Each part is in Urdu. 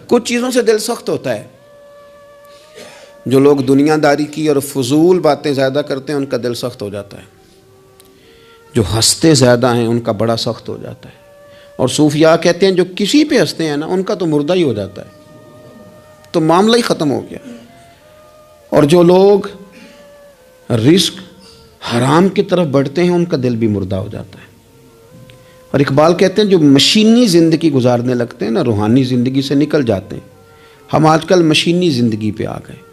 کچھ چیزوں سے دل سخت ہوتا ہے. جو لوگ دنیا داری کی اور فضول باتیں زیادہ کرتے ہیں ان کا دل سخت ہو جاتا ہے. جو ہنستے زیادہ ہیں ان کا بڑا سخت ہو جاتا ہے. اور صوفیاء کہتے ہیں جو کسی پہ ہنستے ہیں نا ان کا تو مردہ ہی ہو جاتا ہے, تو معاملہ ہی ختم ہو گیا. اور جو لوگ رزق حرام کی طرف بڑھتے ہیں ان کا دل بھی مردہ ہو جاتا ہے. اور اقبال کہتے ہیں جو مشینی زندگی گزارنے لگتے ہیں نا روحانی زندگی سے نکل جاتے ہیں. ہم آج کل مشینی زندگی پہ آ گئے.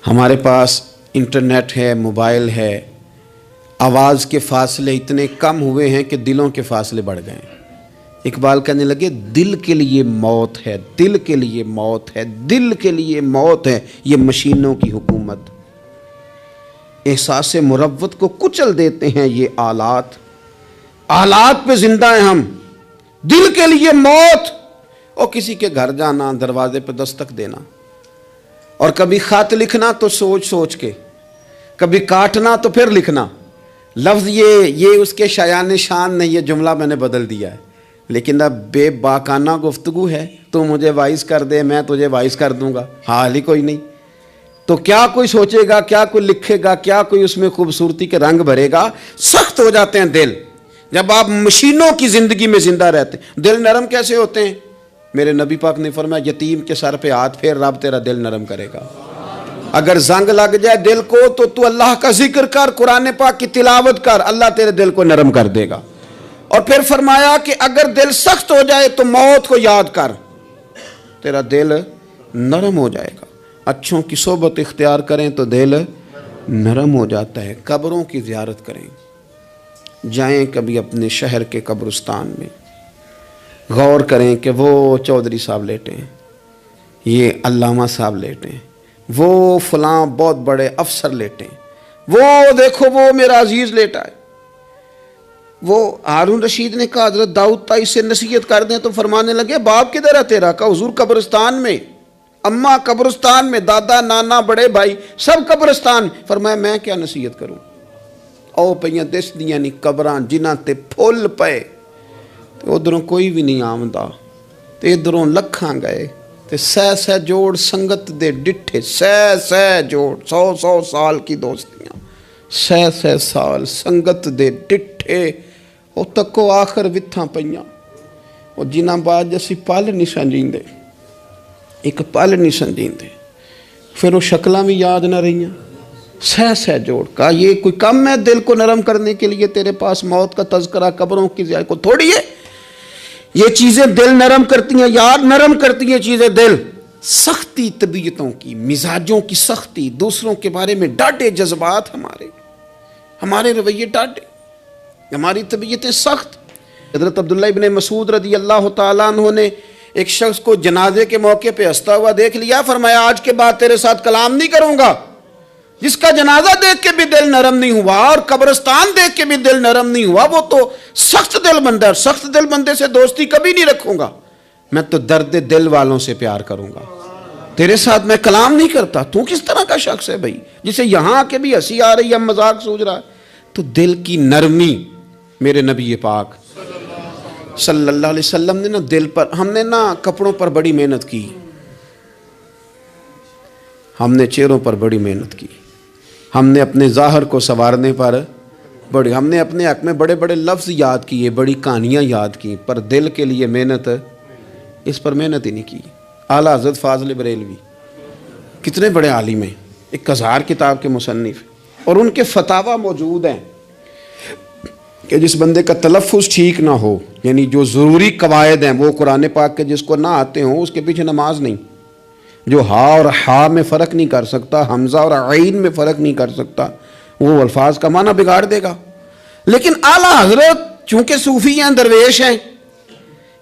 ہمارے پاس انٹرنیٹ ہے, موبائل ہے, آواز کے فاصلے اتنے کم ہوئے ہیں کہ دلوں کے فاصلے بڑھ گئے ہیں. اقبال کہنے لگے دل کے لیے موت ہے, دل کے لیے موت ہے, دل کے لیے موت ہے یہ مشینوں کی حکومت. احساس مروت کو کچل دیتے ہیں یہ آلات, آلات پہ زندہ ہیں ہم. دل کے لیے موت. اور کسی کے گھر جانا, دروازے پہ دستک دینا, اور کبھی خط لکھنا تو سوچ سوچ کے, کبھی کاٹنا تو پھر لکھنا. لفظ یہ اس کے شایان شان نہیں, یہ جملہ میں نے بدل دیا ہے. لیکن اب بے باکانہ گفتگو ہے, تو مجھے وائس کر دے, میں تجھے وائس کر دوں گا, حال ہی کوئی نہیں. تو کیا کوئی سوچے گا, کیا کوئی لکھے گا, کیا کوئی اس میں خوبصورتی کے رنگ بھرے گا. سخت ہو جاتے ہیں دل جب آپ مشینوں کی زندگی میں زندہ رہتے ہیں. دل نرم کیسے ہوتے ہیں؟ میرے نبی پاک نے فرمایا یتیم کے سر پہ ہاتھ پھیر, رب تیرا دل نرم کرے گا. اگر زنگ لگ جائے دل کو تو اللہ کا ذکر کر, قرآن پاک کی تلاوت کر, اللہ تیرے دل کو نرم کر دے گا. اور پھر فرمایا کہ اگر دل سخت ہو جائے تو موت کو یاد کر, تیرا دل نرم ہو جائے گا. اچھوں کی صحبت اختیار کریں تو دل نرم ہو جاتا ہے. قبروں کی زیارت کریں, جائیں کبھی اپنے شہر کے قبرستان میں, غور کریں کہ وہ چودھری صاحب لیٹے ہیں, یہ علامہ صاحب لیٹے ہیں, وہ فلاں بہت بڑے افسر لیٹے ہیں, وہ دیکھو وہ میرا عزیز لیٹا ہے. وہ ہارون رشید نے کہا حضرت داؤد تائی سے نصیحت کر دیں, تو فرمانے لگے باپ کدھر ہے تیرا؟ کہا حضور قبرستان میں, اماں قبرستان میں, دادا نانا بڑے بھائی سب قبرستان. فرمایا میں کیا نصیحت کروں؟ او پئیاں دس دیاں نہیں قبراں جنہاں تے پھول پئے, ادھروں کوئی بھی نہیں آمدا, تے ادھروں لکھاں گئے, تے سہ جوڑ سنگت دے ڈٹھے, سہ جوڑ 100 سال کی دوستیاں, سہ سال سنگت دے ڈٹھے, او تکو آخر وتھاں پئیاں, او جنہاں بعد اسی پل نہیں سنجیندے, ایک پل نہیں سنجیندے. پھر وہ شکلاں بھی یاد نہ رہیاں. سہ جوڑ. کہا یہ کوئی کم ہے دل کو نرم کرنے کے لیے تیرے پاس موت کا تذکرہ قبروں کی زیارت کو تھوڑی ہے. یہ چیزیں دل نرم کرتی ہیں, یاد نرم کرتی ہیں چیزیں دل. سختی طبیعتوں کی, مزاجوں کی سختی, دوسروں کے بارے میں ڈاٹے جذبات, ہمارے رویے ڈاٹے, ہماری طبیعتیں سخت. حضرت عبداللہ ابن مسعود رضی اللہ تعالیٰ عنہ نے ایک شخص کو جنازے کے موقع پہ ہنستا ہوا دیکھ لیا, فرمایا آج کے بعد تیرے ساتھ کلام نہیں کروں گا. جس کا جنازہ دیکھ کے بھی دل نرم نہیں ہوا اور قبرستان دیکھ کے بھی دل نرم نہیں ہوا, وہ تو سخت دل بندہ ہے. سخت دل بندے سے دوستی کبھی نہیں رکھوں گا, میں تو درد دل والوں سے پیار کروں گا. تیرے ساتھ میں کلام نہیں کرتا. تو کس طرح کا شخص ہے بھائی جسے یہاں آ کے بھی ہنسی آ رہی ہے, مذاق سوچ رہا ہے؟ تو دل کی نرمی, میرے نبی پاک صلی اللہ علیہ وسلم نے نا دل پر, ہم نے نا کپڑوں پر بڑی محنت کی, ہم نے چہروں پر بڑی محنت کی, ہم نے اپنے ظاہر کو سنوارنے پر ہم نے اپنے حق میں بڑے بڑے لفظ یاد کیے, بڑی کہانیاں یاد کی, پر دل کے لیے محنت, اس پر محنت ہی نہیں کی. اعلیٰ حضرت فاضل بریلوی کتنے بڑے عالم ہیں, 1000 کتاب کے مصنف, اور ان کے فتاوا موجود ہیں کہ جس بندے کا تلفظ ٹھیک نہ ہو, یعنی جو ضروری قواعد ہیں وہ قرآن پاک کے جس کو نہ آتے ہوں, اس کے پیچھے نماز نہیں. جو ہا اور ہا میں فرق نہیں کر سکتا, حمزہ اور عین میں فرق نہیں کر سکتا, وہ الفاظ کا معنی بگاڑ دے گا. لیکن اعلیٰ حضرت چونکہ صوفی ہیں, درویش ہیں,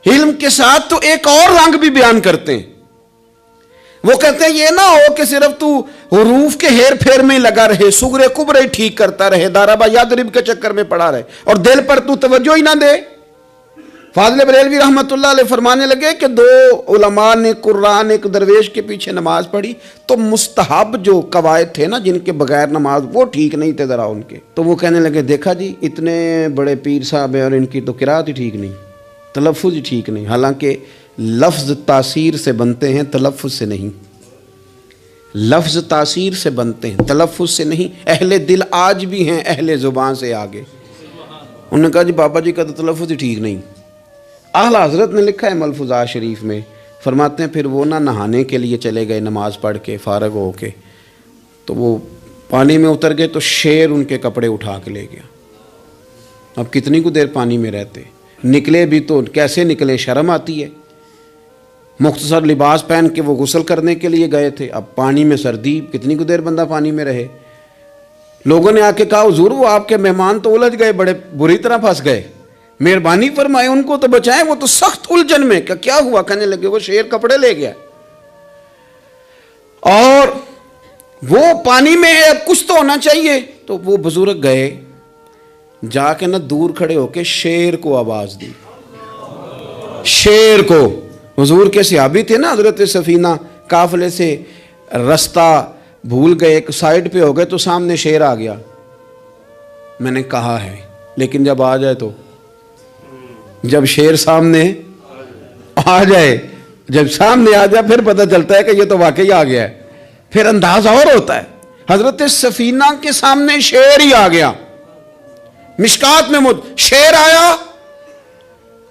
علم کے ساتھ تو ایک اور رنگ بھی بیان کرتے ہیں. وہ کہتے ہیں یہ نہ ہو کہ صرف تو حروف کے ہیر پھیر میں لگا رہے, صغرے کبرے ٹھیک کرتا رہے, دارابا یادرب کے چکر میں پڑا رہے, اور دل پر تو توجہ ہی نہ دے. فاضل بریلوی رحمۃ اللہ علیہ فرمانے لگے کہ 2 علماء نے قرآن ایک درویش کے پیچھے نماز پڑھی, تو مستحب جو قواعد تھے نا جن کے بغیر نماز, وہ ٹھیک نہیں تھے ذرا ان کے. تو وہ کہنے لگے دیکھا جی اتنے بڑے پیر صاحب ہیں اور ان کی تو قرات ہی ٹھیک نہیں, تلفظ ہی ٹھیک نہیں. حالانکہ لفظ تاثیر سے بنتے ہیں تلفظ سے نہیں، لفظ تاثیر سے بنتے ہیں تلفظ سے نہیں۔ اہل دل آج بھی ہیں اہل زبان سے آگے۔ انہوں نے کہا جی بابا جی کا تو تلفظ ہی ٹھیک نہیں۔ اعلیٰ حضرت نے لکھا ہے ملفوظات شریف میں، فرماتے ہیں پھر وہ نہ نہانے کے لیے چلے گئے نماز پڑھ کے فارغ ہو کے، تو وہ پانی میں اتر گئے تو شیر ان کے کپڑے اٹھا کے لے گیا۔ اب کتنی کو دیر پانی میں رہتے، نکلے بھی تو کیسے نکلے، شرم آتی ہے۔ مختصر لباس پہن کے وہ غسل کرنے کے لیے گئے تھے، اب پانی میں سردی، کتنی کو دیر بندہ پانی میں رہے۔ لوگوں نے آ کے کہا حضور وہ آپ کے مہمان تو الجھ گئے، بڑے بری طرح پھنس گئے، مہربانی فرمائے ان کو تو بچائیں، وہ تو سخت الجھن میں۔ کیا ہوا؟ کہنے لگے وہ شیر کپڑے لے گیا اور وہ پانی میں ہے، اب کچھ تو ہونا چاہیے۔ تو وہ بزرگ گئے، جا کے نہ دور کھڑے ہو کے شیر کو آواز دی، شیر کو۔ حضور کے صحابی تھے نا حضرت سفینہ، قافلے سے رستہ بھول گئے، ایک سائیڈ پہ ہو گئے تو سامنے شیر آ گیا۔ میں نے کہا ہے لیکن جب آ جائے تو، جب شیر سامنے آ جائے، جب سامنے آ جائے پھر پتہ چلتا ہے کہ یہ تو واقعی آ گیا ہے، پھر انداز اور ہوتا ہے۔ حضرت سفینہ کے سامنے شیر ہی آ گیا، مشکات میں شیر آیا۔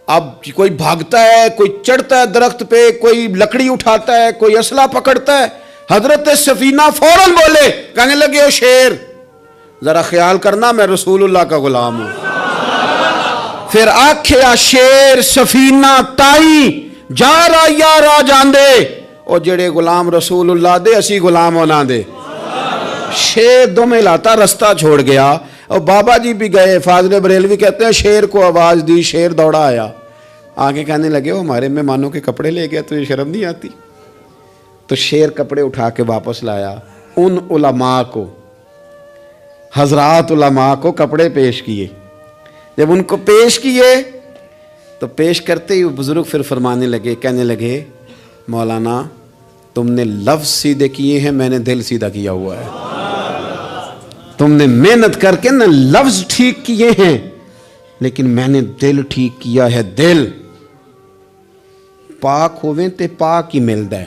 اب کوئی بھاگتا ہے، کوئی چڑھتا ہے درخت پہ، کوئی لکڑی اٹھاتا ہے، کوئی اسلحہ پکڑتا ہے۔ حضرت سفینہ فوراً بولے، کہنے لگے او شیر ذرا خیال کرنا میں رسول اللہ کا غلام ہوں۔ پھر آکھیا شیر سفینہ تائی جا را یارا جاندے، او جڑے غلام رسول اللہ دے اسی غلام ہونا دے۔ شیر دو میں لاتا رستہ چھوڑ گیا، اور بابا جی بھی گئے، فاضل بریلوی کہتے ہیں شیر کو آواز دی، شیر دوڑا آیا، آگے کہنے لگے وہ ہمارے مہمانوں کے کپڑے لے گیا، تو یہ شرم نہیں آتی؟ تو شیر کپڑے اٹھا کے واپس لایا۔ ان علماء کو، حضرات علماء کو کپڑے پیش کیے۔ جب ان کو پیش کیے تو پیش کرتے ہی بزرگ پھر فرمانے لگے، کہنے لگے مولانا تم نے لفظ سیدھے کیے ہیں، میں نے دل سیدھا کیا ہوا ہے۔ تم نے محنت کر کے نہ لفظ ٹھیک کیے ہیں، لیکن میں نے دل ٹھیک کیا ہے۔ دل پاک ہوئے تے پاک ہی ملدا ہے،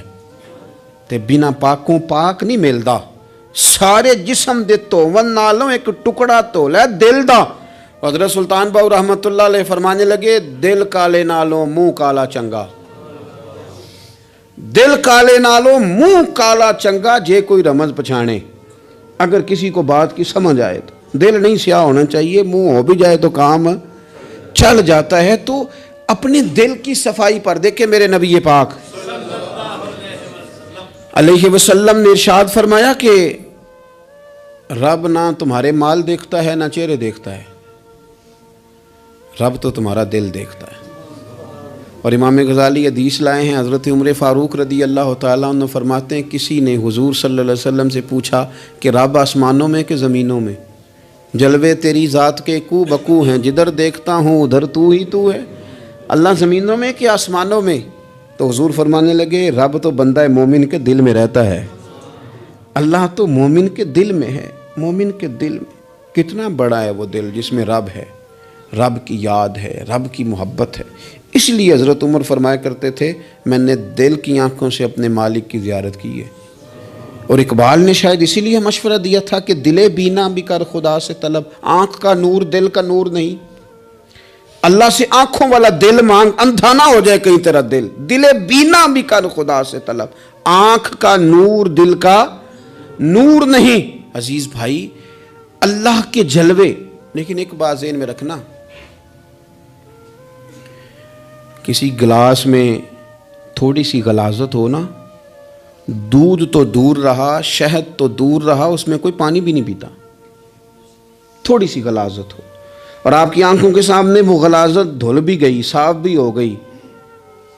تے بنا پاکوں پاک نہیں ملدا۔ سارے جسم دے توون نالوں ایک ٹکڑا تولا ہے دل دا۔ حضرت سلطان باؤ رحمت اللہ علیہ فرمانے لگے دل کالے نالوں منہ کالا چنگا، دل کالے نالوں منہ کالا چنگا، جے کوئی رمز پچھانے۔ اگر کسی کو بات کی سمجھ آئے تو دل نہیں سیاہ ہونا چاہیے، منہ ہو بھی جائے تو کام چل جاتا ہے۔ تو اپنے دل کی صفائی پر دیکھیں میرے نبی پاک علیہ وسلم نے ارشاد فرمایا کہ رب نہ تمہارے مال دیکھتا ہے نہ چہرے دیکھتا ہے، رب تو تمہارا دل دیکھتا ہے۔ اور امام غزالی حدیث لائے ہیں، حضرت عمر فاروق رضی اللہ تعالیٰ عنہ فرماتے ہیں کسی نے حضور صلی اللہ علیہ وسلم سے پوچھا کہ رب آسمانوں میں کہ زمینوں میں؟ جلوے تیری ذات کے کو بکو ہیں، جدھر دیکھتا ہوں ادھر تو ہی تو ہے۔ اللہ زمینوں میں کہ آسمانوں میں؟ تو حضور فرمانے لگے رب تو بندہ مومن کے دل میں رہتا ہے، اللہ تو مومن کے دل میں ہے۔ مومن کے دل میں کتنا بڑا ہے وہ دل جس میں رب ہے، رب کی یاد ہے، رب کی محبت ہے۔ اس لیے حضرت عمر فرمایا کرتے تھے میں نے دل کی آنکھوں سے اپنے مالک کی زیارت کی ہے۔ اور اقبال نے شاید اسی لیے مشورہ دیا تھا کہ دل بینا بھی کر خدا سے طلب، آنکھ کا نور دل کا نور نہیں، اللہ سے آنکھوں والا دل مانگ، اندھا نہ ہو جائے کہیں تیرا دل، دل بینا بھی کر خدا سے طلب، آنکھ کا نور دل کا نور نہیں۔ عزیز بھائی اللہ کے جلوے، لیکن ایک بات ذہن میں رکھنا، کسی گلاس میں تھوڑی سی غلاظت ہو نا، دودھ تو دور رہا، شہد تو دور رہا، اس میں کوئی پانی بھی نہیں پیتا، تھوڑی سی غلاظت ہو، اور آپ کی آنکھوں کے سامنے وہ غلاظت دھل بھی گئی، صاف بھی ہو گئی،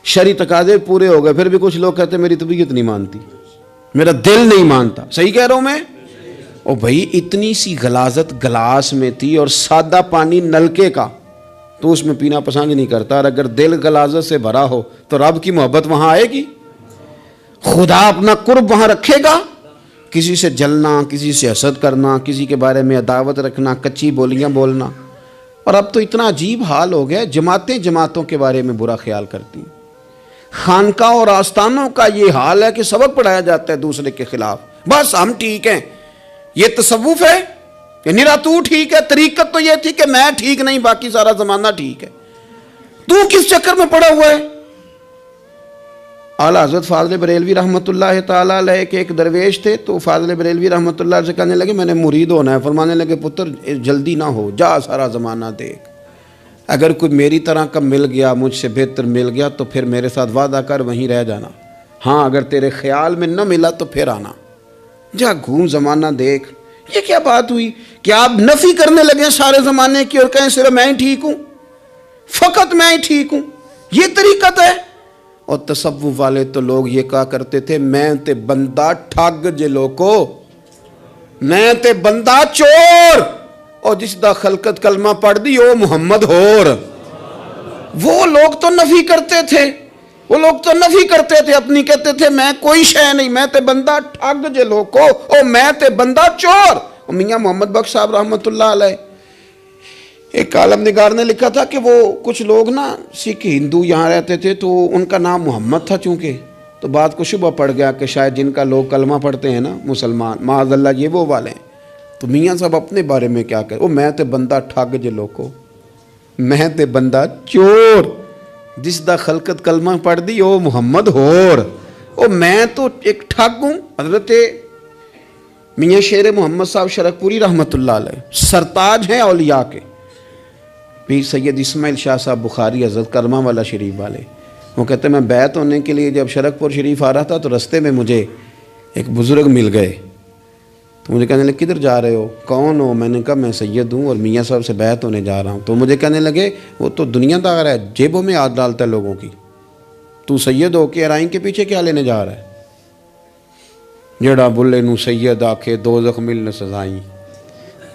شرعی تقاضے پورے ہو گئے، پھر بھی کچھ لوگ کہتے ہیں میری طبیعت نہیں مانتی، میرا دل نہیں مانتا۔ صحیح کہہ رہا ہوں میں؟ او بھائی اتنی سی غلاظت گلاس میں تھی اور سادہ پانی نلکے کا، تو اس میں پینا پسند نہیں کرتا، اور اگر دل غلاظت سے بھرا ہو تو رب کی محبت وہاں آئے گی، خدا اپنا قرب وہاں رکھے گا۔ کسی سے جلنا، کسی سے حسد کرنا، کسی کے بارے میں عداوت رکھنا، کچی بولیاں بولنا، اور اب تو اتنا عجیب حال ہو گیا، جماعتیں جماعتوں کے بارے میں برا خیال کرتی ہیں۔ خانقاہ اور آستانوں کا یہ حال ہے کہ سبق پڑھایا جاتا ہے دوسرے کے خلاف، بس ہم ٹھیک ہیں. یہ تصوف ہے کہ نرا تو ٹھیک ہے؟ طریقت تو یہ تھی کہ میں ٹھیک نہیں، باقی سارا زمانہ ٹھیک ہے. تو کس چکر میں پڑا ہوا ہے؟ اعلیٰ حضرت فاضل بریلوی رحمۃ اللہ تعالیٰ علیہ کے ایک درویش تھے، تو فاضل بریلوی رحمۃ اللہ سے کہنے لگے میں نے مرید ہونا ہے. فرمانے لگے پتر جلدی نہ ہو، جا سارا زمانہ دیکھ، اگر کوئی میری طرح کا مل گیا، مجھ سے بہتر مل گیا تو پھر میرے ساتھ وعدہ کر وہیں رہ جانا. ہاں اگر تیرے خیال میں نہ ملا تو پھر آنا، جا گھوم زمانہ دیکھ. یہ کیا بات ہوئی کہ آپ نفی کرنے لگے سارے زمانے کی اور کہیں صرف میں ہی ٹھیک ہوں، فقط میں ہی ٹھیک ہوں؟ یہ طریقت ہے؟ اور تصوف والے تو لوگ یہ کہا کرتے تھے میں تے بندہ ٹھگ جے لوکو، میں تے بندہ چور، اور جس دا خلقت کلمہ پڑھ دی او محمد ہور. وہ لوگ تو نفی کرتے تھے، وہ لوگ تو نفی کرتے تھے اپنی، کہتے تھے میں کوئی شے نہیں، میں تے بندہ ٹھگ جے لوکو، او میں تے بندہ چور. اور میاں محمد بخش صاحب رحمۃ اللہ علیہ، ایک عالم نگار نے لکھا تھا کہ وہ کچھ لوگ نا سکھ ہندو یہاں رہتے تھے تو ان کا نام محمد تھا چونکہ، تو بات کو شبہ پڑ گیا کہ شاید جن کا لوگ کلمہ پڑھتے ہیں نا مسلمان، معاذ اللہ یہ وہ والے ہیں. تو میاں صاحب اپنے بارے میں کیا کہے، او میں تے بندہ ٹھگ جے لوکو، میں تے بندہ چور، جس دا خلقت کلمہ پڑھ دی او محمد ہور. او میں تو ایک ٹھگ ہوں. حضرت میاں شیر محمد صاحب شرک پوری رحمۃ اللہ علیہ سرتاج ہیں اولیاء کے، پیر سید اسماعیل شاہ صاحب بخاری حضرت کرمہ والا شریف والے، وہ کہتے ہیں میں بیعت ہونے کے لیے جب شرک پور شریف آ رہا تھا تو رستے میں مجھے ایک بزرگ مل گئے، تو مجھے کہنے لگے کدھر جا رہے ہو، کون ہو؟ میں نے کہا میں سید ہوں اور میاں صاحب سے بیعت ہونے جا رہا ہوں. تو مجھے کہنے لگے وہ تو دنیا دار ہے، جیبوں میں ہاتھ ڈالتا ہے لوگوں کی، تو سید ہو کے ارائیں کے پیچھے کیا لینے جا رہا ہے؟ جڑا بلے نو سید آکھے دوزخ مل نہ سزائیں،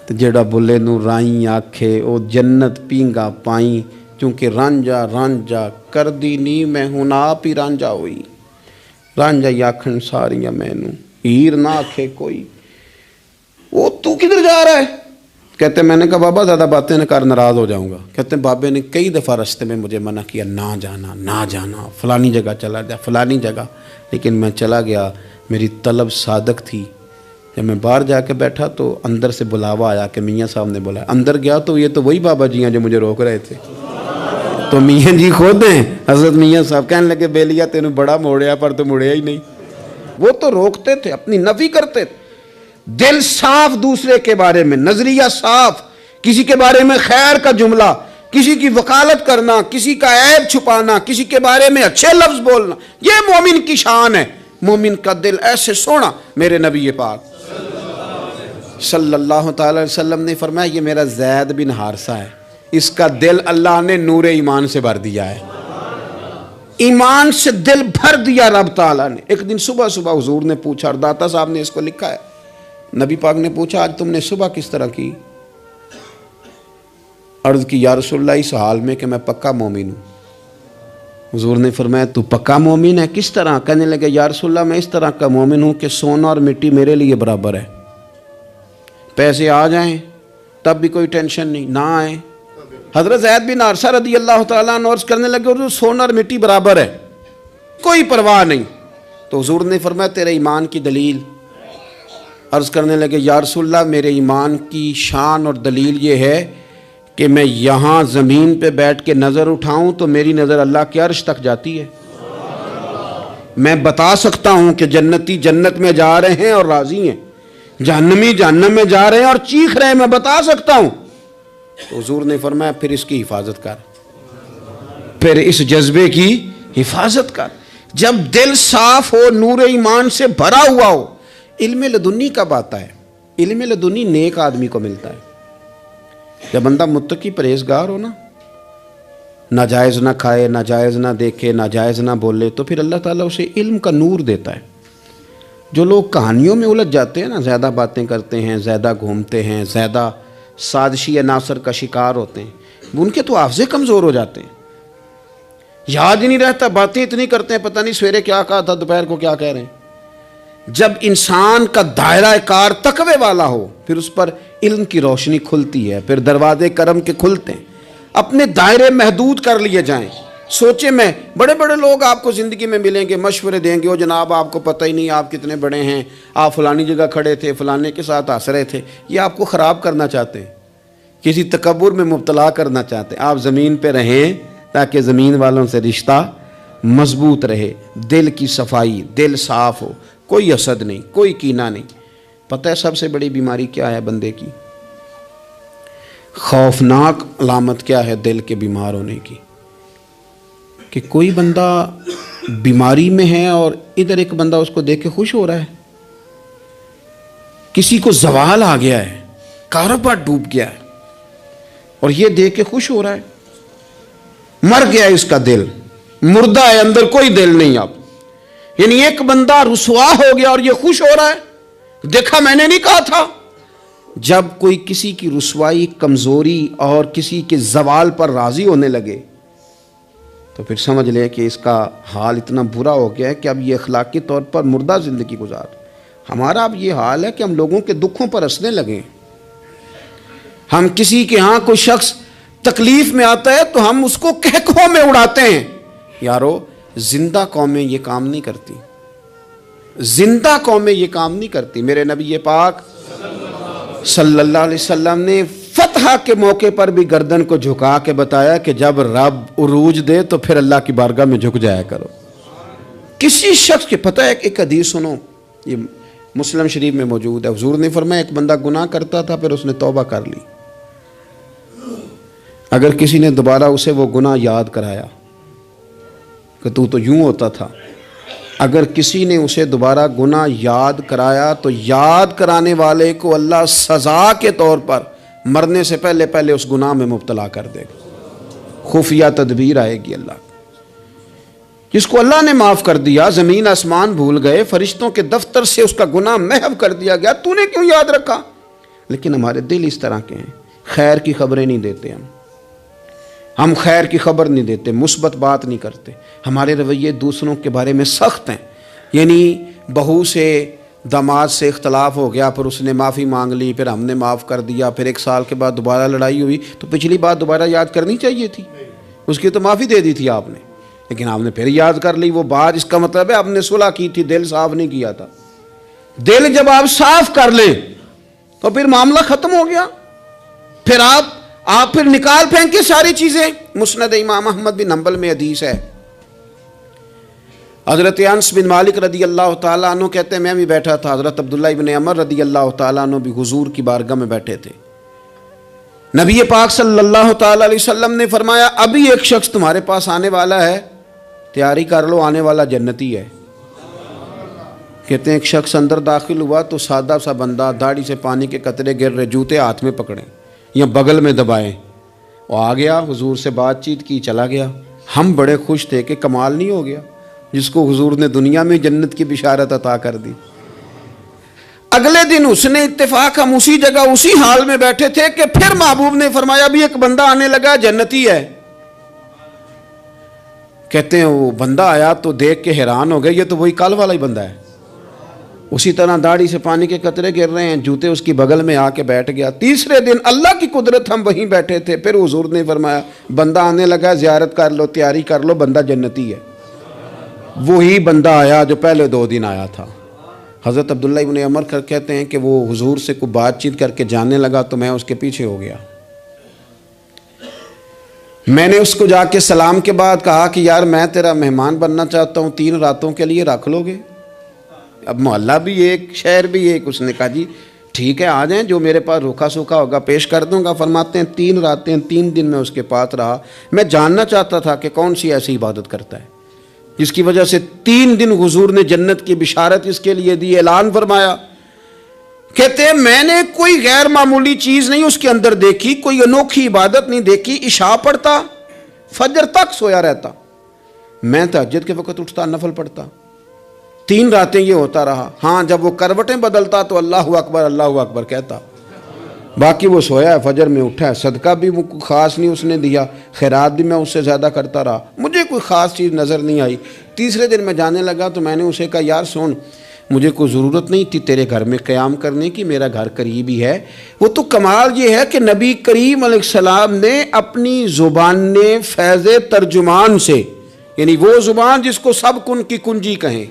تو جڑا بلے نو رائیں آکھے او جنت پینگا پائیں، چونکہ رانجا رانجا کر دی نی میں ہوں آپ ہی رانجا ہوئی. رانجا آکھن ساریاں میں نو ہیر نہ آکھے کوئی. وہ تو کدھر جا رہا ہے؟ کہتے ہیں میں نے کہا بابا زیادہ باتیں نہ کر ناراض ہو جاؤں گا. کہتے ہیں بابے نے کئی دفعہ رستے میں مجھے منع کیا نہ جانا نہ جانا، فلانی جگہ چلا جا فلانی جگہ، لیکن میں چلا گیا. میری طلب صادق تھی. جب میں باہر جا کے بیٹھا تو اندر سے بلاوا آیا کہ میاں صاحب نے بلایا. اندر گیا تو یہ تو وہی بابا جی ہیں جو مجھے روک رہے تھے. تو میاں جی خود ہیں حضرت میاں صاحب، کہنے لگے بیلیا تینوں بڑا موڑیا پر تو مڑیا ہی نہیں. وہ تو روکتے تھے، اپنی نفی کرتے تھے. دل صاف دوسرے کے بارے میں، نظریہ صاف، کسی کے بارے میں خیر کا جملہ، کسی کی وکالت کرنا، کسی کا عیب چھپانا، کسی کے بارے میں اچھے لفظ بولنا، یہ مومن کی شان ہے. مومن کا دل ایسے سونا. میرے نبی پاک صلی اللہ تعالی وسلم نے فرمایا یہ میرا زید بن حارثہ ہے، اس کا دل اللہ نے نور ایمان سے بھر دیا ہے. ایمان سے دل بھر دیا رب تعالیٰ نے. ایک دن صبح صبح حضور نے پوچھا، اور داتا صاحب نے اس کو لکھا ہے، نبی پاک نے پوچھا آج تم نے صبح کس طرح کی؟ عرض کی یا رسول اللہ اس حال میں کہ میں پکا مومن ہوں. حضور نے فرمایا تو پکا مومن ہے، کس طرح؟ کہنے لگے یا رسول اللہ میں اس طرح کا مومن ہوں کہ سونا اور مٹی میرے لیے برابر ہے، پیسے آ جائیں تب بھی کوئی ٹینشن نہیں، نہ آئیں. حضرت زید بن حارثہ رضی اللہ تعالیٰ عنہ عرض کرنے لگے اور سونا اور مٹی برابر ہے، کوئی پرواہ نہیں. تو حضور نے فرمایا تیرے ایمان کی دلیل؟ عرض کرنے لگے یا رسول اللہ میرے ایمان کی شان اور دلیل یہ ہے کہ میں یہاں زمین پہ بیٹھ کے نظر اٹھاؤں تو میری نظر اللہ کے عرش تک جاتی ہے. میں بتا سکتا ہوں کہ جنتی جنت میں جا رہے ہیں اور راضی ہیں، جہنمی جہنم میں جا رہے ہیں اور چیخ رہے ہیں، میں بتا سکتا ہوں. تو حضور نے فرمایا پھر اس کی حفاظت کر، پھر اس جذبے کی حفاظت کر. جب دل صاف ہو، نور ایمان سے بھرا ہوا ہو. علم لدنی کب آتا ہے؟ علم لدنی نیک آدمی کو ملتا ہے جب بندہ متقی پرہیزگار ہو نا، ناجائز نہ کھائے، ناجائز نہ دیکھے، ناجائز نہ بولے، تو پھر اللہ تعالیٰ اسے علم کا نور دیتا ہے. جو لوگ کہانیوں میں الجھ جاتے ہیں نا، زیادہ باتیں کرتے ہیں، زیادہ گھومتے ہیں، زیادہ سازشی عناصر کا شکار ہوتے ہیں، ان کے تو حافظے کمزور ہو جاتے ہیں، یاد ہی نہیں رہتا، باتیں اتنی کرتے ہیں پتہ نہیں سویرے کیا کہا تھا دوپہر کو کیا کہہ رہے ہیں. جب انسان کا دائرہ کار تقوی والا ہو پھر اس پر علم کی روشنی کھلتی ہے، پھر دروازے کرم کے کھلتے ہیں. اپنے دائرے محدود کر لیے جائیں، سوچے میں بڑے بڑے لوگ آپ کو زندگی میں ملیں گے، مشورے دیں گے، وہ جناب آپ کو پتہ ہی نہیں آپ کتنے بڑے ہیں، آپ فلانی جگہ کھڑے تھے، فلانے کے ساتھ ہنس رہے تھے. یہ آپ کو خراب کرنا چاہتے ہیں، کسی تکبر میں مبتلا کرنا چاہتے ہیں. آپ زمین پہ رہیں تاکہ زمین والوں سے رشتہ مضبوط رہے، دل کی صفائی، دل صاف ہو، کوئی حسد نہیں، کوئی کینہ نہیں. پتہ ہے سب سے بڑی بیماری کیا ہے بندے کی؟ خوفناک علامت کیا ہے دل کے بیمار ہونے کی؟ کہ کوئی بندہ بیماری میں ہے اور ادھر ایک بندہ اس کو دیکھ کے خوش ہو رہا ہے. کسی کو زوال آ گیا ہے، کاروبار ڈوب گیا ہے اور یہ دیکھ کے خوش ہو رہا ہے. مر گیا اس کا دل، مردہ ہے، اندر کوئی دل نہیں. اب یعنی ایک بندہ رسوا ہو گیا اور یہ خوش ہو رہا ہے، دیکھا میں نے نہیں کہا تھا. جب کوئی کسی کی رسوائی، کمزوری اور کسی کے زوال پر راضی ہونے لگے تو پھر سمجھ لے کہ اس کا حال اتنا برا ہو گیا ہے کہ اب یہ اخلاقی طور پر مردہ زندگی گزار. ہمارا اب یہ حال ہے کہ ہم لوگوں کے دکھوں پر ہنسنے لگے. ہم کسی کے ہاں کوئی شخص تکلیف میں آتا ہے تو ہم اس کو کہکہوں میں اڑاتے ہیں. یارو زندہ قومیں یہ کام نہیں کرتی، زندہ قومیں یہ کام نہیں کرتی. میرے نبی پاک صلی اللہ علیہ وسلم نے فتح کے موقع پر بھی گردن کو جھکا کے بتایا کہ جب رب عروج دے تو پھر اللہ کی بارگاہ میں جھک جایا کرو. کسی شخص کے پتہ ہے ایک حدیث سنو، یہ مسلم شریف میں موجود ہے. حضور نے فرمایا ایک بندہ گناہ کرتا تھا، پھر اس نے توبہ کر لی. اگر کسی نے دوبارہ اسے وہ گناہ یاد کرایا کہ تو یوں ہوتا تھا، اگر کسی نے اسے دوبارہ گناہ یاد کرایا تو یاد کرانے والے کو اللہ سزا کے طور پر مرنے سے پہلے پہلے اس گناہ میں مبتلا کر دے گا. خفیہ تدبیر آئے گی اللہ. جس کو اللہ نے معاف کر دیا، زمین آسمان بھول گئے، فرشتوں کے دفتر سے اس کا گناہ محو کر دیا گیا، تو نے کیوں یاد رکھا؟ لیکن ہمارے دل اس طرح کے ہیں، خیر کی خبریں نہیں دیتے. ہم خیر کی خبر نہیں دیتے، مثبت بات نہیں کرتے. ہمارے رویے دوسروں کے بارے میں سخت ہیں. یعنی بہو سے داماد سے اختلاف ہو گیا، پھر اس نے معافی مانگ لی، پھر ہم نے معاف کر دیا، پھر ایک سال کے بعد دوبارہ لڑائی ہوئی تو پچھلی بات دوبارہ یاد کرنی چاہیے تھی. اس کی تو معافی دے دی تھی آپ نے، لیکن آپ نے پھر یاد کر لی وہ بات. اس کا مطلب ہے آپ نے صلح کی تھی، دل صاف نہیں کیا تھا. دل جب آپ صاف کر لیں تو پھر معاملہ ختم ہو گیا. پھر آپ پھر نکال پھینکے ساری چیزیں. مسند امام احمد بن حنبل میں حدیث ہے، حضرت انس بن مالک رضی اللہ تعالیٰ عنہ کہتے ہیں میں بھی بیٹھا تھا، حضرت عبداللہ ابن عمر رضی اللہ تعالیٰ عنہ بھی حضور کی بارگاہ میں بیٹھے تھے. نبی پاک صلی اللہ تعالیٰ علیہ وسلم نے فرمایا ابھی ایک شخص تمہارے پاس آنے والا ہے، تیاری کر لو، آنے والا جنتی ہے. کہتے ہیں ایک شخص اندر داخل ہوا تو سادہ سا بندہ، داڑھی سے پانی کے قطرے گر رہے، جوتے ہاتھ میں پکڑیں یا بغل میں دبائیں. وہ آ گیا، حضور سے بات چیت کی، چلا گیا. ہم بڑے خوش تھے کہ کمال نہیں ہو گیا جس کو حضور نے دنیا میں جنت کی بشارت عطا کر دی. اگلے دن اس نے اتفاق، ہم اسی جگہ اسی حال میں بیٹھے تھے کہ پھر محبوب نے فرمایا ابھی ایک بندہ آنے لگا، جنتی ہے. کہتے ہیں وہ بندہ آیا تو دیکھ کے حیران ہو گئے، یہ تو وہی کل والا ہی بندہ ہے. اسی طرح داڑھی سے پانی کے قطرے گر رہے ہیں، جوتے اس کی بغل میں آ کے بیٹھ گیا. تیسرے دن اللہ کی قدرت ہم وہیں بیٹھے تھے، پھر حضور نے فرمایا بندہ آنے لگا، زیارت کر لو، تیاری کر لو، بندہ جنتی ہے. وہی بندہ آیا جو پہلے 2 دن آیا تھا. حضرت عبداللہ ابن عمر کہتے ہیں کہ وہ حضور سے کوئی بات چیت کر کے جانے لگا تو میں اس کے پیچھے ہو گیا. میں نے اس کو جا کے سلام کے بعد کہا کہ یار میں تیرا مہمان بننا چاہتا ہوں، 3 راتوں کے لیے رکھ لو گے؟ اب محلہ بھی ایک، شہر بھی ایک. اس نے کہا جی ٹھیک ہے، آ جائیں، جو میرے پاس روکھا سوکھا ہوگا پیش کر دوں گا. فرماتے ہیں 3 راتیں 3 دن میں اس کے پاس رہا. میں جاننا چاہتا تھا کہ کون سی ایسی عبادت کرتا ہے جس کی وجہ سے 3 دن حضور نے جنت کی بشارت اس کے لیے دی، اعلان فرمایا. کہتے ہیں میں نے کوئی غیر معمولی چیز نہیں اس کے اندر دیکھی، کوئی انوکھی عبادت نہیں دیکھی. عشاء پڑھتا، فجر تک سویا رہتا، میں تہجد کے وقت اٹھتا، نفل پڑھتا. 3 راتیں یہ ہوتا رہا. ہاں جب وہ کروٹیں بدلتا تو اللہ اکبر کہتا. باقی وہ سویا ہے، فجر میں اٹھا ہے. صدقہ بھی خاص نہیں اس نے دیا، خیرات بھی میں اس سے زیادہ کرتا رہا، مجھے کوئی خاص چیز نظر نہیں آئی. تیسرے دن میں جانے لگا تو میں نے اسے کہا یار سن، مجھے کوئی ضرورت نہیں تھی تیرے گھر میں قیام کرنے کی، میرا گھر قریب ہی ہے۔ وہ تو کمال یہ ہے کہ نبی کریم علیہ السلام نے اپنی زبان فیض ترجمان سے، یعنی وہ زبان جس کو سب کن کی کنجی کہیں،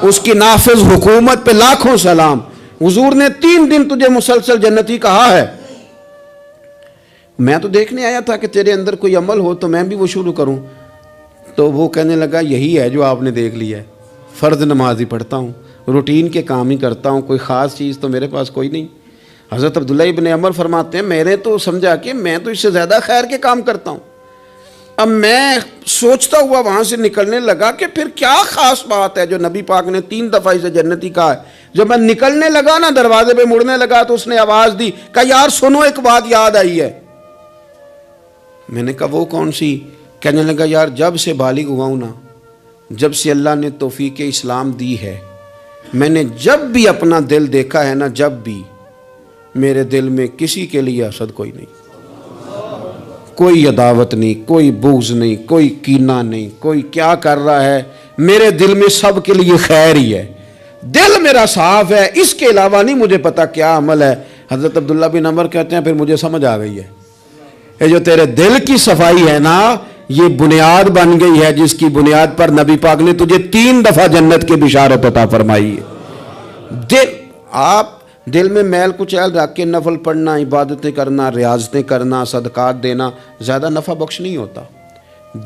اس کی نافذ حکومت پہ لاکھوں سلام، حضور نے 3 دن تجھے مسلسل جنتی کہا ہے۔ میں تو دیکھنے آیا تھا کہ تیرے اندر کوئی عمل ہو تو میں بھی وہ شروع کروں۔ تو وہ کہنے لگا یہی ہے جو آپ نے دیکھ لیا ہے، فرض نماز ہی پڑھتا ہوں، روٹین کے کام ہی کرتا ہوں، کوئی خاص چیز تو میرے پاس کوئی نہیں۔ حضرت عبداللہ ابن عمر فرماتے ہیں میں نے تو سمجھا کہ میں تو اس سے زیادہ خیر کے کام کرتا ہوں۔ اب میں سوچتا ہوا وہاں سے نکلنے لگا کہ پھر کیا خاص بات ہے جو نبی پاک نے 3 دفعہ اسے جنتی کہا ہے۔ جب میں نکلنے لگا نا، دروازے پہ مڑنے لگا تو اس نے آواز دی، کہا یار سنو، ایک بات یاد آئی ہے۔ میں نے کہا وہ کون سی؟ کہنے لگا یار جب سے بالغ ہوا ہوں نا، جب سے اللہ نے توفیق اسلام دی ہے، میں نے جب بھی اپنا دل دیکھا ہے نا، جب بھی میرے دل میں کسی کے لیے حسد کوئی نہیں، کوئی عداوت نہیں، کوئی بغض نہیں، کوئی کینہ نہیں، کوئی کیا کر رہا ہے، میرے دل میں سب کے لیے خیر ہی ہے، دل میرا صاف ہے، اس کے علاوہ نہیں مجھے پتا کیا عمل ہے۔ حضرت عبداللہ بن عمر کہتے ہیں پھر مجھے سمجھ آ گئی ہے، یہ جو تیرے دل کی صفائی ہے نا، یہ بنیاد بن گئی ہے جس کی بنیاد پر نبی پاک نے تجھے 3 دفعہ جنت کی بشارت عطا فرمائی ہے۔ آپ دل میں میل کچیل رکھ کے نفل پڑھنا، عبادتیں کرنا، ریاضتیں کرنا، صدقات دینا زیادہ نفع بخش نہیں ہوتا۔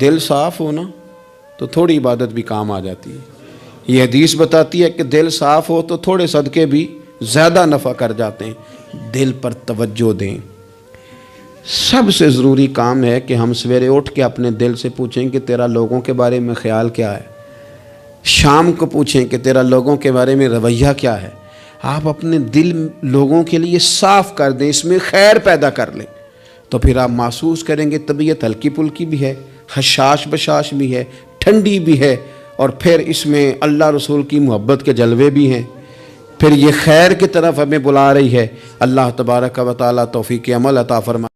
دل صاف ہونا تو تھوڑی عبادت بھی کام آ جاتی ہے۔ یہ حدیث بتاتی ہے کہ دل صاف ہو تو تھوڑے صدقے بھی زیادہ نفع کر جاتے ہیں۔ دل پر توجہ دیں۔ سب سے ضروری کام ہے کہ ہم سویرے اٹھ کے اپنے دل سے پوچھیں کہ تیرا لوگوں کے بارے میں خیال کیا ہے، شام کو پوچھیں کہ تیرا لوگوں کے بارے میں رویہ کیا ہے۔ آپ اپنے دل لوگوں کے لیے صاف کر دیں، اس میں خیر پیدا کر لیں، تو پھر آپ محسوس کریں گے طبیعت ہلکی پھلکی بھی ہے، حشاش بشاش بھی ہے، ٹھنڈی بھی ہے، اور پھر اس میں اللہ رسول کی محبت کے جلوے بھی ہیں۔ پھر یہ خیر کی طرف ہمیں بلا رہی ہے۔ اللہ تبارک و تعالیٰ توفیق عمل عطا فرمائے۔